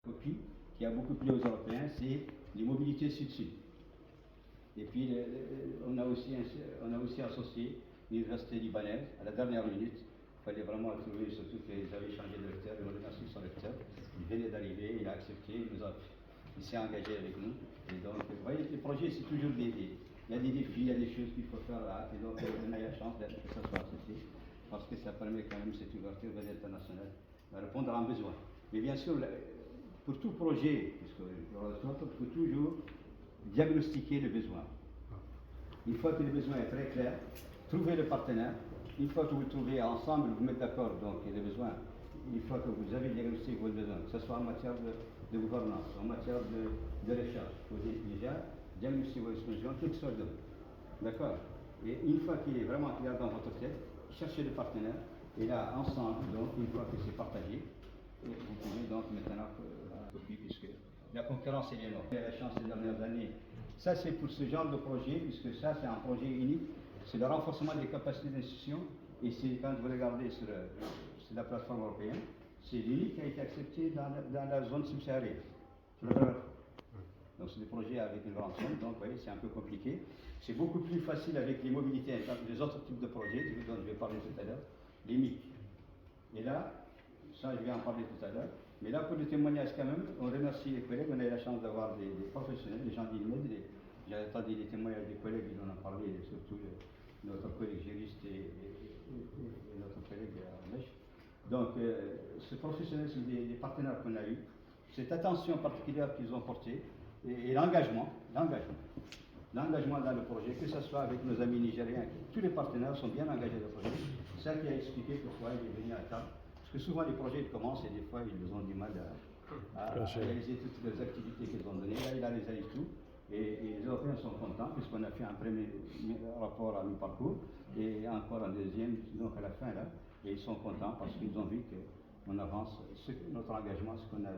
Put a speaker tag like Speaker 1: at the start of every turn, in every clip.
Speaker 1: copie qui a beaucoup plu aux Européens, c'est les mobilités sud-sud. Et puis on a aussi associé l'université libanaise à la dernière minute. Il fallait vraiment trouver, surtout qu'ils avaient changé de recteur, et on remercie son recteur. Il venait d'arriver, il a accepté, il s'est engagé avec nous. Et donc, vous voyez, les projets, c'est toujours il y a des défis, il y a des choses qu'il faut faire là. Et donc, on a eu la chance que ça soit accepté, parce que ça permet quand même cette ouverture vers l'international, de répondre à un besoin. Mais bien sûr, pour tout projet, il faut toujours diagnostiquer le besoin. Une fois que le besoin est très clair, trouvez le partenaire. Une fois que vous trouvez ensemble, vous mettez d'accord donc les besoins. Une fois que vous avez diagnostiqué vos besoins, que ce soit en matière de gouvernance, en matière de recherche, vous dites déjà diagnostiquer vos besoins, quel que soit le domaine. D'accord. Et une fois qu'il est vraiment clair dans votre tête, cherchez le partenaire. Et là, ensemble, donc, une fois que c'est partagé, vous pouvez donc maintenant copier, puisque la concurrence est énorme. La chance ces dernières années, ça c'est pour ce genre de projet, puisque ça c'est un projet unique, c'est le renforcement des capacités d'institution, et c'est quand vous regardez sur la plateforme européenne, c'est l'unique qui a été accepté dans la zone subsaharienne. Donc c'est des projets avec une grande somme, donc vous voyez, c'est un peu compliqué. C'est beaucoup plus facile avec les mobilités, les autres types de projets dont je vais parler tout à l'heure, les MIC. Et là, ça je vais en parler tout à l'heure, mais là pour le témoignage quand même, on remercie les collègues, on a eu la chance d'avoir des professionnels, des gens d'INED, j'ai entendu les témoignages des collègues, ils en ont parlé, surtout notre collègue juriste et notre collègue Mèche. Donc ce professionnel, c'est des partenaires qu'on a eus, cette attention particulière qu'ils ont portée, et l'engagement dans le projet, que ce soit avec nos amis nigériens, tous les partenaires sont bien engagés dans le projet. C'est ça qui a expliqué pourquoi il est venu à temps. Parce que souvent les projets commencent et des fois ils ont du mal à réaliser toutes les activités qu'ils ont données. Là, il a réalisé tout. Et les Européens sont contents puisqu'on a fait un premier rapport à mi-parcours et encore un deuxième, donc à la fin là. Et ils sont contents parce qu'ils ont vu qu'on avance, notre engagement, ce qu'on a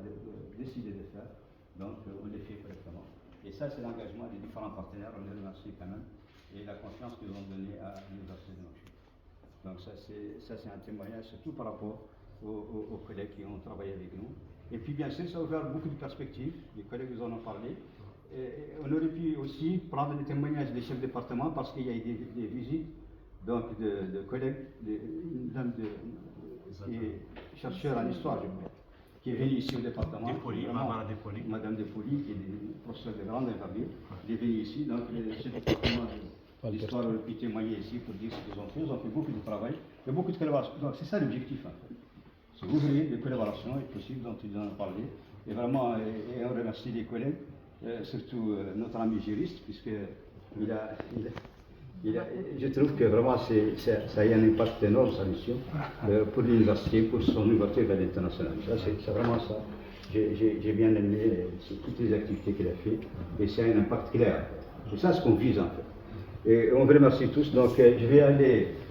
Speaker 1: décidé de faire. Donc on les fait correctement. Et ça, c'est l'engagement des différents partenaires, on les remercie quand même, et la confiance qu'ils ont donnée à l'Université de Nouakchott. Donc ça, c'est un témoignage, surtout par rapport aux collègues qui ont travaillé avec nous. Et puis bien sûr, ça a ouvert beaucoup de perspectives, les collègues nous en ont parlé. Et on aurait pu aussi prendre des témoignages des chefs de département, parce qu'il y a eu des visites donc de collègues, une dame qui est chercheur en histoire, je crois, qui est venue ici au département. Madame Depoli, qui est professeure de grande envergure, elle est venue ici, donc le chef de département d'histoire aurait pu témoigner ici pour dire ce qu'ils ont fait. Ils ont fait beaucoup de travail, il y a beaucoup de collaboration. Donc c'est ça l'objectif en fait. C'est ouvrir des collaborations est possible, dont ils en ont parlé. Et vraiment, et on remercie les collègues, surtout notre ami juriste, puisque je trouve que vraiment ça a eu un impact énorme, sa mission, pour l'université, pour son ouverture vers l'international. C'est vraiment ça. J'ai bien aimé toutes les activités qu'il a fait, et c'est un impact clair. C'est ça ce qu'on vise en fait. Et on vous remercie tous. Donc je vais aller